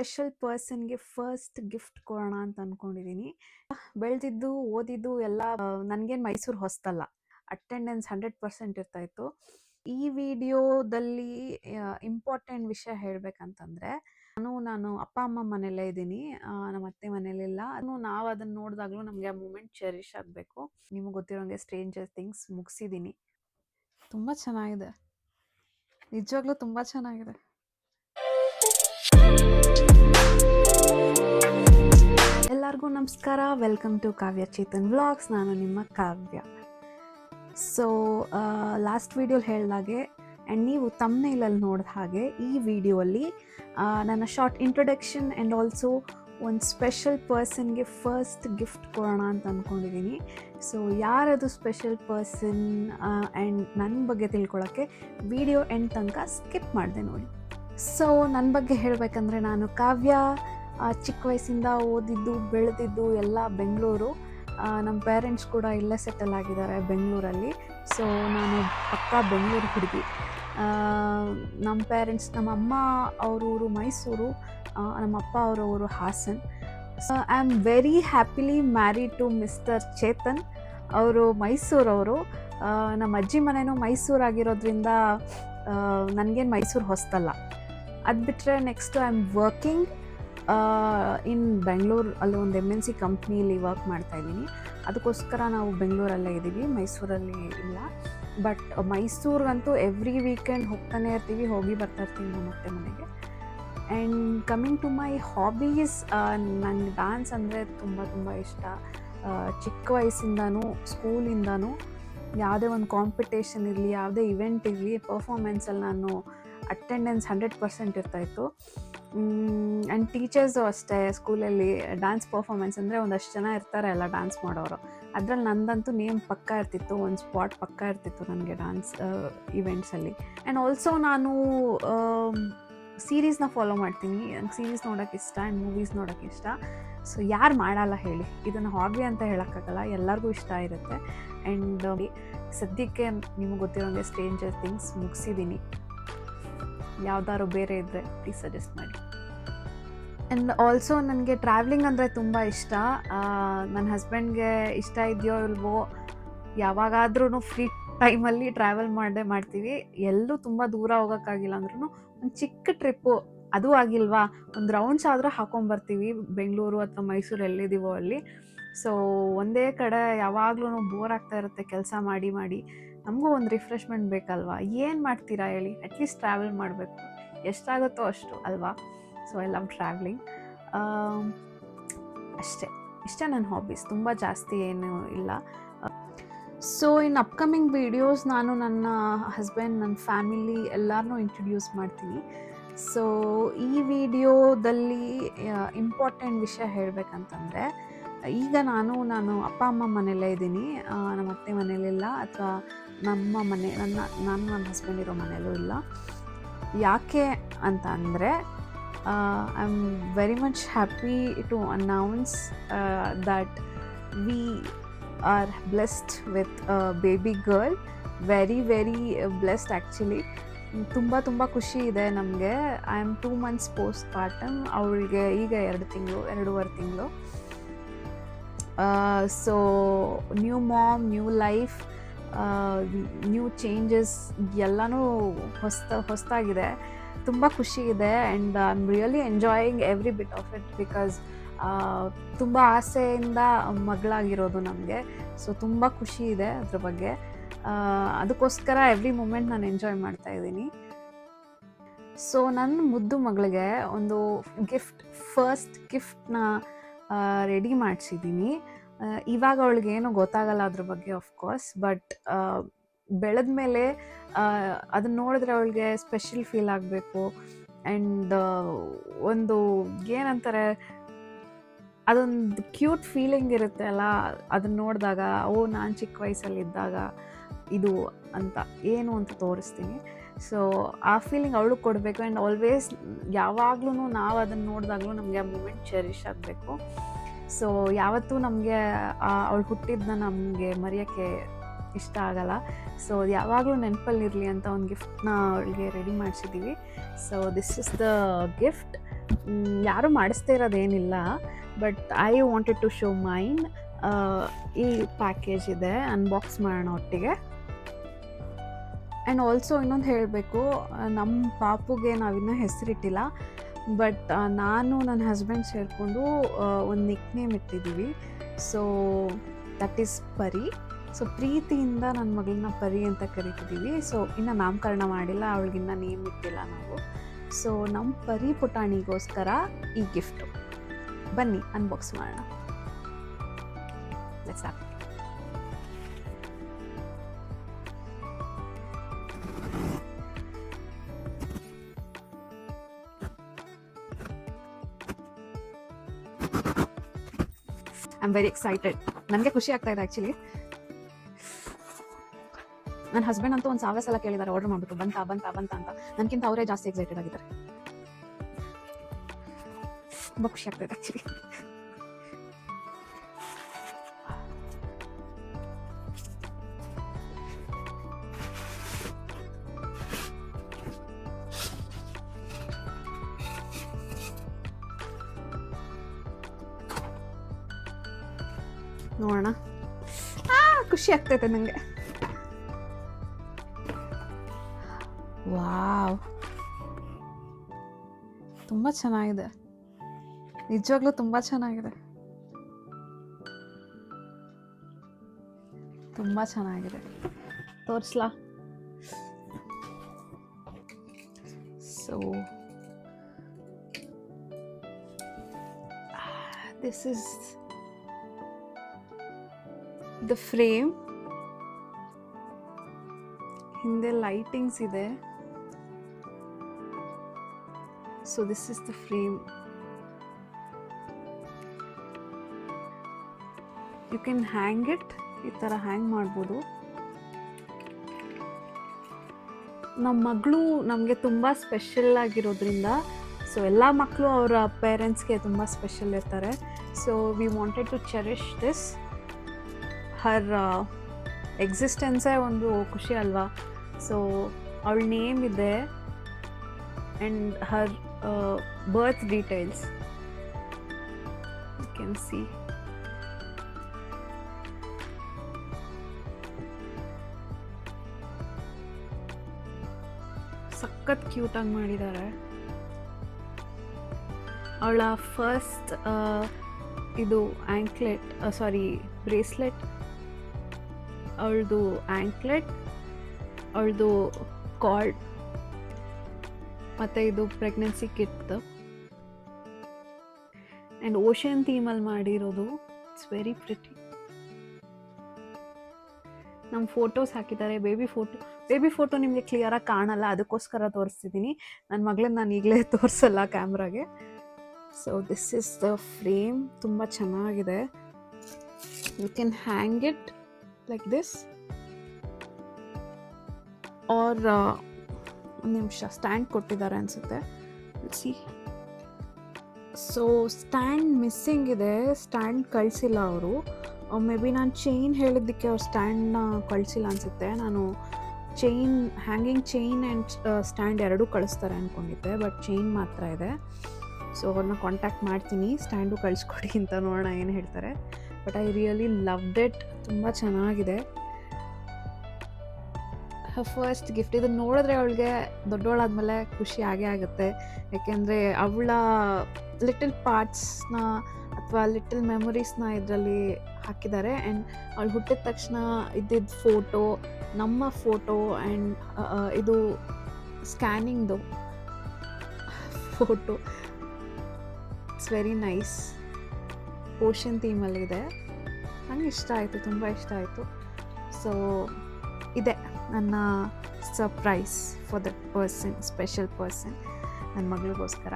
Special ಪರ್ಸನ್ಗೆ first gift ಕೊಡೋಣ ಅಂತ ಅಂದ್ಕೊಂಡಿದ್ದೀನಿ. ಬೆಳೆದಿದ್ದು ಓದಿದ್ದು ಎಲ್ಲ ನನಗೇನು ಮೈಸೂರು ಹೊಸ್ತಲ್ಲ. ಅಟೆಂಡೆನ್ಸ್ 100% ಇರ್ತಾಯಿತ್ತು. ಈ ವಿಡಿಯೋದಲ್ಲಿ ಇಂಪಾರ್ಟೆಂಟ್ ವಿಷಯ ಹೇಳಬೇಕಂತಂದರೆ ನಾನು ಅಪ್ಪ ಅಮ್ಮ ಮನೆಯಲ್ಲೇ ಇದ್ದೀನಿ, ನಮ್ಮ ಅತ್ತೆ ಮನೇಲಿಲ್ಲ. ನಾವು ಅದನ್ನು ನೋಡಿದಾಗಲೂ ನಮಗೆ ಆ ಮೂಮೆಂಟ್ ಚೆರಿಷ್ ಆಗಬೇಕು. ನಿಮಗೆ ಗೊತ್ತಿರೋಂಗೆ ಸ್ಟ್ರೇಂಜರ್ ಥಿಂಗ್ಸ್ ಮುಗಿಸಿದ್ದೀನಿ. ತುಂಬ ಚೆನ್ನಾಗಿದೆ, ನಿಜವಾಗ್ಲೂ ತುಂಬ ಚೆನ್ನಾಗಿದೆ. ಎಲ್ಲರಿಗೂ ನಮಸ್ಕಾರ, welcome to Kavya Chetan vlogs. ನಾನು ನಿಮ್ಮ ಕಾವ್ಯ. ಸೊ ಲಾಸ್ಟ್ ವಿಡಿಯೋಲಿ ಹೇಳಿದಾಗೆ ಆ್ಯಂಡ್ ನೀವು ತಮ್ನೇಲಲ್ಲಿ ನೋಡಿದ ಹಾಗೆ ಈ ವಿಡಿಯೋಲಿ ನನ್ನ ಶಾರ್ಟ್ ಇಂಟ್ರೊಡಕ್ಷನ್ ಆ್ಯಂಡ್ ಆಲ್ಸೋ ಒಂದು ಸ್ಪೆಷಲ್ ಪರ್ಸನ್ಗೆ ಫಸ್ಟ್ ಗಿಫ್ಟ್ ಕೊಡೋಣ ಅಂತ ಅಂದ್ಕೊಂಡಿದ್ದೀನಿ. ಸೊ ಯಾರದು ಸ್ಪೆಷಲ್ ಪರ್ಸನ್ ಆ್ಯಂಡ್ ನನ್ನ ಬಗ್ಗೆ ತಿಳ್ಕೊಳ್ಳೋಕ್ಕೆ ವಿಡಿಯೋ ಎಂಡ್ ತನಕ ಸ್ಕಿಪ್ ಮಾಡಿದೆ ನೋಡಿ. ಸೊ ನನ್ನ ಬಗ್ಗೆ ಹೇಳಬೇಕಂದ್ರೆ, ನಾನು ಕಾವ್ಯ ಚಿಕ್ಕ ವಯಸ್ಸಿಂದ ಓದಿದ್ದು ಬೆಳೆದಿದ್ದು ಎಲ್ಲ ಬೆಂಗಳೂರು. ನಮ್ಮ ಪೇರೆಂಟ್ಸ್ ಕೂಡ ಇಲ್ಲೇ ಸೆಟಲ್ ಆಗಿದ್ದಾರೆ ಬೆಂಗಳೂರಲ್ಲಿ. ಸೊ ನಾನು ಪಕ್ಕಾ ಬೆಂಗಳೂರು ಹುಡುಗಿ. ನಮ್ಮ ಪೇರೆಂಟ್ಸ್, ನಮ್ಮ ಅಮ್ಮ ಅವ್ರ ಊರು ಮೈಸೂರು, ನಮ್ಮ ಅಪ್ಪ ಅವರ ಊರು Hassan. So I am very happily married to mister Chetan. ಅವರು ಮೈಸೂರವರು. ನಮ್ಮ ಅಜ್ಜಿ ಮನೆಯೂ ಮೈಸೂರಾಗಿರೋದ್ರಿಂದ ನನಗೇನು ಮೈಸೂರು ಹೊಸ್ತಲ್ಲ. ಅದು ಬಿಟ್ಟರೆ next I am working in Bengaluru. ಅಲ್ಲಿ ಒಂದು MNC ಕಂಪ್ನಿಲಿ ವರ್ಕ್ ಮಾಡ್ತಾಯಿದ್ದೀನಿ. ಅದಕ್ಕೋಸ್ಕರ ನಾವು ಬೆಂಗಳೂರಲ್ಲೇ ಇದ್ದೀವಿ, ಮೈಸೂರಲ್ಲಿ ಇಲ್ಲ. ಬಟ್ ಮೈಸೂರಿಗಂತೂ ಎವ್ರಿ ವೀಕೆಂಡ್ ಹೋಗ್ತಾನೆ ಇರ್ತೀವಿ, ಹೋಗಿ ಬರ್ತಾ ಇರ್ತೀವಿ ನಮ್ಮ ಅತ್ತೆ ಮನೆಗೆ. And coming to my hobbies, ನನಗೆ ಡ್ಯಾನ್ಸ್ ಅಂದರೆ ತುಂಬ ತುಂಬ ಇಷ್ಟ. ಚಿಕ್ಕ ವಯಸ್ಸಿಂದನೂ ಸ್ಕೂಲಿಂದನೂ ಯಾವುದೇ ಒಂದು ಕಾಂಪಿಟೇಷನ್ ಇರಲಿ, ಯಾವುದೇ ಇವೆಂಟ್ ಇರಲಿ, ಪರ್ಫಾರ್ಮೆನ್ಸಲ್ಲಿ ನಾನು ಅಟೆಂಡೆನ್ಸ್ 100% ಇರ್ತಾಯಿತ್ತು. ಆ್ಯಂಡ್ ಟೀಚರ್ಸು ಅಷ್ಟೇ, ಸ್ಕೂಲಲ್ಲಿ ಡ್ಯಾನ್ಸ್ ಪರ್ಫಾರ್ಮೆನ್ಸ್ ಅಂದರೆ ಒಂದಷ್ಟು ಜನ ಇರ್ತಾರೆ ಎಲ್ಲ ಡ್ಯಾನ್ಸ್ ಮಾಡೋರು. ಅದರಲ್ಲಿ ನಂದಂತೂ ನೇಮ್ ಪಕ್ಕ ಇರ್ತಿತ್ತು, ಒಂದು ಸ್ಪಾಟ್ ಪಕ್ಕ ಇರ್ತಿತ್ತು ನನಗೆ ಡ್ಯಾನ್ಸ್ ಇವೆಂಟ್ಸಲ್ಲಿ. ಆ್ಯಂಡ್ ಆಲ್ಸೋ ನಾನು ಸೀರೀಸ್ನ ಫಾಲೋ ಮಾಡ್ತೀನಿ. ನಂಗೆ ಸೀರೀಸ್ ನೋಡೋಕ್ಕೆ ಇಷ್ಟ ಆ್ಯಂಡ್ ಮೂವೀಸ್ ನೋಡೋಕ್ಕೆ ಇಷ್ಟ. ಸೊ ಯಾರು ಮಾಡಲ್ಲ ಹೇಳಿ, ಇದನ್ನು ಹಾಬಿ ಅಂತ ಹೇಳೋಕ್ಕಾಗಲ್ಲ, ಎಲ್ಲರಿಗೂ ಇಷ್ಟ ಇರುತ್ತೆ. ಆ್ಯಂಡ್ ಸದ್ಯಕ್ಕೆ ನಿಮಗೆ ಗೊತ್ತಿರೋಂಗೆ ಸ್ಟ್ರೇಂಜರ್ ಥಿಂಗ್ಸ್ ಮುಗಿಸಿದ್ದೀನಿ. ಯಾವ್ದಾದ್ರು ಬೇರೆ ಇದ್ದರೆ ಪ್ಲೀಸ್ ಸಜೆಸ್ಟ್ ಮಾಡಿ. ಆ್ಯಂಡ್ ಆಲ್ಸೋ ನನಗೆ ಟ್ರಾವೆಲಿಂಗ್ ಅಂದರೆ ತುಂಬ ಇಷ್ಟ. ನನ್ನ ಹಸ್ಬೆಂಡ್ಗೆ ಇಷ್ಟ ಇದೆಯೋ ಇಲ್ವೋ, ಯಾವಾಗಾದ್ರೂ ಫ್ರೀ ಟೈಮಲ್ಲಿ ಟ್ರಾವೆಲ್ ಮಾಡ್ತೀವಿ. ಎಲ್ಲೂ ತುಂಬ ದೂರ ಹೋಗೋಕ್ಕಾಗಿಲ್ಲ ಅಂದ್ರೂ ಒಂದು ಚಿಕ್ಕ ಟ್ರಿಪ್ಪು, ಅದು ಆಗಿಲ್ವಾ ಒಂದು ರೌಂಡ್ಸ್ ಆದರೂ ಹಾಕೊಂಬರ್ತೀವಿ, ಬೆಂಗಳೂರು ಅಥವಾ ಮೈಸೂರು ಎಲ್ಲಿದ್ದೀವೋ ಅಲ್ಲಿ. ಸೊ ಒಂದೇ ಕಡೆ ಯಾವಾಗಲೂ ಬೋರ್ ಆಗ್ತಾ ಇರುತ್ತೆ ಕೆಲಸ ಮಾಡಿ. ನಮಗೂ ಒಂದು ರಿಫ್ರೆಶ್ಮೆಂಟ್ ಬೇಕಲ್ವಾ. ಏನು ಮಾಡ್ತೀರಾ ಹೇಳಿ, ಅಟ್ಲೀಸ್ಟ್ ಟ್ರಾವೆಲ್ ಮಾಡಬೇಕು, ಎಷ್ಟಾಗುತ್ತೋ ಅಷ್ಟು ಅಲ್ವಾ. So I love travelling. ಇಷ್ಟೇ ನನ್ನ ಹಾಬೀಸ್, ತುಂಬ ಜಾಸ್ತಿ ಏನು ಇಲ್ಲ. ಸೊ ಇನ್ ಅಪ್ಕಮಿಂಗ್ ವೀಡಿಯೋಸ್ ನಾನು ನನ್ನ ಹಸ್ಬೆಂಡ್, ನನ್ನ ಫ್ಯಾಮಿಲಿ ಎಲ್ಲರನ್ನೂ ಇಂಟ್ರೊಡ್ಯೂಸ್ ಮಾಡ್ತೀನಿ. ಸೊ ಈ ವಿಡಿಯೋದಲ್ಲಿ ಇಂಪಾರ್ಟೆಂಟ್ ವಿಷಯ ಹೇಳಬೇಕಂತಂದರೆ, ಈಗ ನಾನು ಅಪ್ಪ ಅಮ್ಮ ಮನೆಯಲ್ಲೇ ಇದ್ದೀನಿ, ನಮ್ಮ ಅತ್ತೆ ಮನೇಲಿಲ್ಲ, ಅಥವಾ ನಮ್ಮ ಮನೆ ನನ್ನ ಹಸ್ಬೆಂಡ್ ಇರೋ ಮನೆಯಲ್ಲೂ ಇಲ್ಲ. ಯಾಕೆ ಅಂತ ಅಂದರೆ, I am very much happy to announce that we are blessed with baby girl. Very blessed actually. ತುಂಬ ಖುಷಿ ಇದೆ ನಮಗೆ. I am 2 months post partum. ಅವಳಿಗೆ ಈಗ 2.5 ತಿಂಗಳು. So new mom, new life, new changes ಎಲ್ಲನೂ ಹೊಸದಾಗಿದೆ. ತುಂಬ ಖುಷಿ ಇದೆ. And I am really enjoying every bit of it, because ತುಂಬ ಆಸೆಯಿಂದ ಮಗಳಾಗಿರೋದು ನಮಗೆ. ಸೊ ತುಂಬ ಖುಷಿ ಇದೆ ಅದ್ರ ಬಗ್ಗೆ. ಅದಕ್ಕೋಸ್ಕರ ಎವ್ರಿ ಮೂಮೆಂಟ್ ನಾನು ಎಂಜಾಯ್ ಮಾಡ್ತಾಯಿದ್ದೀನಿ. ಸೊ ನನ್ನ ಮುದ್ದು ಮಗಳಿಗೆ ಒಂದು ಫಸ್ಟ್ ಗಿಫ್ಟ್ನ ರೆಡಿ ಮಾಡಿಸಿದ್ದೀನಿ. ಇವಾಗ ಅವಳಿಗೆ ಏನೂ ಗೊತ್ತಾಗಲ್ಲ ಅದ್ರ ಬಗ್ಗೆ ಆಫ್ಕೋರ್ಸ್, ಬಟ್ ಬೆಳೆದ ಮೇಲೆ ಅದನ್ನ ನೋಡಿದ್ರೆ ಅವಳಿಗೆ ಸ್ಪೆಷಲ್ ಫೀಲ್ ಆಗಬೇಕು. ಆ್ಯಂಡ್ ಒಂದು ಏನಂತಾರೆ, ಅದೊಂದು ಕ್ಯೂಟ್ ಫೀಲಿಂಗ್ ಇರುತ್ತೆ ಅಲ್ಲ, ಅದನ್ನ ನೋಡಿದಾಗ, ನಾನು ಚಿಕ್ಕ ವಯಸ್ಸಲ್ಲಿದ್ದಾಗ ಇದು ಅಂತ ಏನು ಅಂತ ತೋರಿಸ್ತೀನಿ. ಸೊ ಆ ಫೀಲಿಂಗ್ ಅವಳು ಕೊಡಬೇಕು. ಆ್ಯಂಡ್ ಆಲ್ವೇಸ್ ಯಾವಾಗ್ಲೂ ನಾವು ಅದನ್ನು ನೋಡಿದಾಗಲೂ ನಮಗೆ ಆ ಮೂಮೆಂಟ್ ಚೆರಿಷ್ ಆಗಬೇಕು. ಸೊ ಯಾವತ್ತೂ ನಮಗೆ ಅವಳು ಹುಟ್ಟಿದ್ದನ್ನ ನಮಗೆ ಮರೆಯೋಕ್ಕೆ ಇಷ್ಟ ಆಗಲ್ಲ. ಸೊ ಅದು ಯಾವಾಗಲೂ ನೆನಪಲ್ಲಿರಲಿ ಅಂತ ಒಂದು ಗಿಫ್ಟ್ನ ಅವಳಿಗೆ ರೆಡಿ ಮಾಡಿಸಿದ್ದೀವಿ. So this is the gift. ಯಾರೂ ಮಾಡಿಸ್ತಾ ಇರೋದೇನಿಲ್ಲ, but I wanted to show mine. ಈ ಪ್ಯಾಕೇಜ್ ಇದೆ, ಅನ್ಬಾಕ್ಸ್ ಮಾಡೋಣ ಒಟ್ಟಿಗೆ. ಆ್ಯಂಡ್ ಆಲ್ಸೋ ಇನ್ನೊಂದು ಹೇಳಬೇಕು, ನಮ್ಮ ಪಾಪುಗೆ ನಾವಿನ್ನೂ ಹೆಸರಿಟ್ಟಿಲ್ಲ, ಬಟ್ ನಾನು ನನ್ನ ಹಸ್ಬೆಂಡ್ ಸೇರಿಕೊಂಡು ಒಂದು ನಿಕ್ ನೇಮ್ ಇಟ್ಟಿದ್ದೀವಿ. ಸೊ ದಟ್ ಈಸ್ ಪರಿ. ಸೊ ಪ್ರೀತಿಯಿಂದ ನನ್ನ ಮಗಳನ್ನ ಪರಿ ಅಂತ ಕರಿತಿದ್ದೀವಿ. ಸೊ ಇನ್ನು ನಾಮಕರಣ ಮಾಡಿಲ್ಲ, ಅವಳಿಗಿನ್ನ ನೇಮ್ ಇಟ್ಟಿಲ್ಲ ನಾವು. ಸೊ ನಮ್ಮ ಪರಿ ಪುಟಾಣಿಗೋಸ್ಕರ ಈ ಗಿಫ್ಟು. ಬನ್ನಿ ಅನ್ಬಾಕ್ಸ್ ಮಾಡೋಣ. Let's start. I am very excited. ನನಗೆ ಖುಷಿ ಆಗ್ತಾ ಇದೆ ಆ್ಯಕ್ಚುಲಿ. ನನ್ನ ಹಸ್ಬೆಂಡ್ ಅಂತೂ ಒಂದು 1000 ಸಲ ಕೇಳಿದ್ದಾರೆ ಆರ್ಡರ್ ಮಾಡಿಬಿಟ್ಟು, ಬಂತ ಅಂತ. ನನಗಿಂತ ಅವರೇ ಜಾಸ್ತಿ ಎಕ್ಸೈಟೆಡ್ ಆಗಿದ್ದಾರೆ. ತುಂಬ ಖುಷಿ ಆಗ್ತಾ ಇದೆ ಆ್ಯಕ್ಚುಲಿ. ನೋಡೋಣ. ಖುಷಿ ಆಗ್ತೈತೆ ನನಗೆ. ವಾವ್, ತುಂಬ ಚೆನ್ನಾಗಿದೆ, ನಿಜವಾಗ್ಲೂ ತುಂಬ ಚೆನ್ನಾಗಿದೆ, ತುಂಬ ಚೆನ್ನಾಗಿದೆ. ತೋರಿಸ್ಲಾ? So this is the frame. ಹಿಂದೆ ಲೈಟಿಂಗ್ಸ್ ಇದೆ. So this is the frame. You can hang it. ಈ ಥರ ಹ್ಯಾಂಗ್ ಮಾಡ್ಬೋದು. ನಮ್ಮ ಮಗಳು ನಮಗೆ ತುಂಬ ಸ್ಪೆಷಲ್ ಆಗಿರೋದ್ರಿಂದ, ಸೊ ಎಲ್ಲ ಮಕ್ಕಳು ಅವರ ಪೇರೆಂಟ್ಸ್ಗೆ ತುಂಬ ಸ್ಪೆಷಲ್ ಇರ್ತಾರೆ. So we wanted to cherish this. Her ಎಕ್ಸಿಸ್ಟೆನ್ಸೇ ಒಂದು ಖುಷಿ ಅಲ್ವಾ. ಸೊ ಅವಳ ನೇಮ್ ಇದೆ and her birth details you can see. ಸಖತ್ ಕ್ಯೂಟಾಗಿ ಮಾಡಿದ್ದಾರೆ. ಅವಳ ಫಸ್ಟ್ ಇದು ಆ್ಯಂಕ್ಲೆಟ್, ಬ್ರೇಸ್ಲೆಟ್, ಅವಳದು ಆ್ಯಂಕ್ಲೆಟ್, ಅವಳದು ಕಾರ್ಡ್, ಮತ್ತು ಇದು ಪ್ರೆಗ್ನೆನ್ಸಿ ಕಿಟ್. ಆ್ಯಂಡ್ ಓಷನ್ ಥೀಮಲ್ಲಿ ಮಾಡಿರೋದು. It's very pretty. ನಮ್ಮ ಫೋಟೋಸ್ ಹಾಕಿದ್ದಾರೆ. ಬೇಬಿ ಫೋಟೋ ನಿಮಗೆ ಕ್ಲಿಯರಾಗಿ ಕಾಣಲ್ಲ, ಅದಕ್ಕೋಸ್ಕರ ತೋರಿಸ್ತಿದ್ದೀನಿ. ನನ್ನ ಮಗಳನ್ನ ನಾನು ಈಗಲೇ ತೋರಿಸಲ್ಲ ಕ್ಯಾಮ್ರಾಗೆ. So this is the frame. ತುಂಬ ಚೆನ್ನಾಗಿದೆ. You can hang it like this, or ಒಂದು ನಿಮಿಷ ಸ್ಟ್ಯಾಂಡ್ ಕೊಟ್ಟಿದ್ದಾರೆ ಅನಿಸುತ್ತೆ. ಸಿ. ಸೊ ಸ್ಟ್ಯಾಂಡ್ ಮಿಸ್ಸಿಂಗ್ ಇದೆ, ಸ್ಟ್ಯಾಂಡ್ ಕಳಿಸಿಲ್ಲ ಅವರು. ಮೇ ಬಿ ನಾನು ಚೈನ್ ಹೇಳಿದ್ದಕ್ಕೆ ಅವ್ರು ಸ್ಟ್ಯಾಂಡ್ನ ಕಳಿಸಿಲ್ಲ ಅನಿಸುತ್ತೆ. ನಾನು ಹ್ಯಾಂಗಿಂಗ್ ಚೈನ್ ಆ್ಯಂಡ್ ಸ್ಟ್ಯಾಂಡ್ ಎರಡೂ ಕಳಿಸ್ತಾರೆ ಅಂದ್ಕೊಂಡಿದ್ದೆ, ಬಟ್ ಚೈನ್ ಮಾತ್ರ ಇದೆ. ಸೊ ಅವ್ರನ್ನ ಕಾಂಟ್ಯಾಕ್ಟ್ ಮಾಡ್ತೀನಿ, ಸ್ಟ್ಯಾಂಡು ಕಳಿಸ್ಕೊಡಿ ಅಂತ, ನೋಡೋಣ ಏನು ಹೇಳ್ತಾರೆ. But I really loved it. ತುಂಬ ಚೆನ್ನಾಗಿದೆ. First gift. ಇದನ್ನು ನೋಡಿದ್ರೆ ಅವಳಿಗೆ ದೊಡ್ಡವಳಾದ್ಮೇಲೆ ಖುಷಿ ಆಗೇ ಆಗುತ್ತೆ. ಯಾಕೆಂದರೆ ಅವಳ ಲಿಟಲ್ ಪಾರ್ಟ್ಸ್ನ ಅಥವಾ ಲಿಟಲ್ ಮೆಮೊರೀಸ್ನ ಇದರಲ್ಲಿ ಹಾಕಿದ್ದಾರೆ. ಆ್ಯಂಡ್ ಅವಳು ಹುಟ್ಟಿದ ತಕ್ಷಣ ಇದ್ದಿದ್ದ ಫೋಟೋ, ನಮ್ಮ ಫೋಟೋ, ಆ್ಯಂಡ್ ಇದು ಸ್ಕ್ಯಾನಿಂಗ್ದು photo. It's very nice. Ocean ಥೀಮಲ್ಲಿದೆ. ನನಗೆ ಇಷ್ಟ ಆಯಿತು, ತುಂಬ ಇಷ್ಟ ಆಯಿತು. ಸೊ ಇದೆ ನನ್ನ surprise for that person, special person, ನನ್ನ ಮಗಳಿಗೋಸ್ಕರ.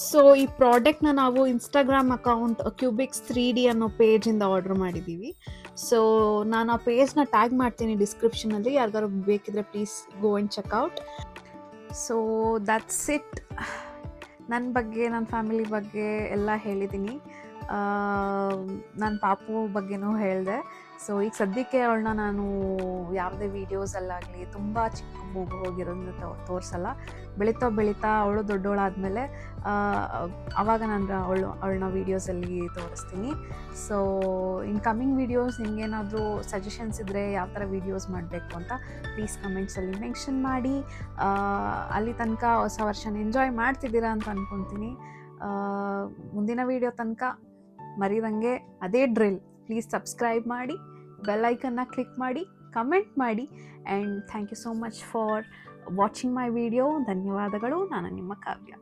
ಸೊ ಈ ಪ್ರಾಡಕ್ಟ್ನ ನಾವು ಇನ್ಸ್ಟಾಗ್ರಾಮ್ ಅಕೌಂಟ್ ಕ್ಯೂಬಿಕ್ಸ್ 3D ಅನ್ನೋ ಪೇಜಿಂದ ಆರ್ಡರ್ ಮಾಡಿದ್ದೀವಿ. ಸೊ ನಾನು ಆ ಪೇಜ್ನ ಟ್ಯಾಗ್ ಮಾಡ್ತೀನಿ ಡಿಸ್ಕ್ರಿಪ್ಷನಲ್ಲಿ, ಯಾರಿಗಾರು ಬೇಕಿದ್ರೆ please go and check out. So that's it. ನನ್ನ ಬಗ್ಗೆ, ನನ್ನ ಫ್ಯಾಮಿಲಿ ಬಗ್ಗೆ ಎಲ್ಲ ಹೇಳಿದ್ದೀನಿ. ನನ್ನ ಪಾಪು ಬಗ್ಗೆನೂ ಹೇಳಿದೆ. ಸೊ ಈಗ ಸದ್ಯಕ್ಕೆ ಅವಳನ್ನ ನಾನು ಯಾವುದೇ ವೀಡಿಯೋಸಲ್ಲಾಗಲಿ ತುಂಬ ಚಿಕ್ಕ ಮಗು ಹೋಗಿರೋದನ್ನ ತೋರಿಸಲ್ಲ. ಬೆಳೀತಾ ಅವಳು ದೊಡ್ಡವಳಾದಮೇಲೆ ಆವಾಗ ನಾನು ಅವಳನ್ನ ವೀಡಿಯೋಸಲ್ಲಿ ತೋರಿಸ್ತೀನಿ. ಸೊ ಇನ್ ಕಮಿಂಗ್ ವೀಡಿಯೋಸ್ ನಿಮಗೇನಾದರೂ ಸಜೆಷನ್ಸ್ ಇದ್ದರೆ ಯಾವ ಥರ ವೀಡಿಯೋಸ್ ಮಾಡಬೇಕು ಅಂತ ಪ್ಲೀಸ್ ಕಮೆಂಟ್ಸಲ್ಲಿ ಮೆನ್ಷನ್ ಮಾಡಿ. ಅಲ್ಲಿ ತನಕ ಹೊಸ ವರ್ಷನ ಎಂಜಾಯ್ ಮಾಡ್ತಿದ್ದೀರಾ ಅಂತ ಅಂದ್ಕೊತೀನಿ. ಮುಂದಿನ ವೀಡಿಯೋ ತನಕ ಮರಿದಂಗೆ ಅದೇ ಡ್ರಿಲ್, ಪ್ಲೀಸ್ ಸಬ್ಸ್ಕ್ರೈಬ್ ಮಾಡಿ, ಬೆಲ್ ಐಕನ್ನ ಕ್ಲಿಕ್ ಮಾಡಿ, ಕಮೆಂಟ್ ಮಾಡಿ. And thank you so much for watching my video. ಧನ್ಯವಾದಗಳು. ನಾನು ನಿಮ್ಮ ಕಾವ್ಯ.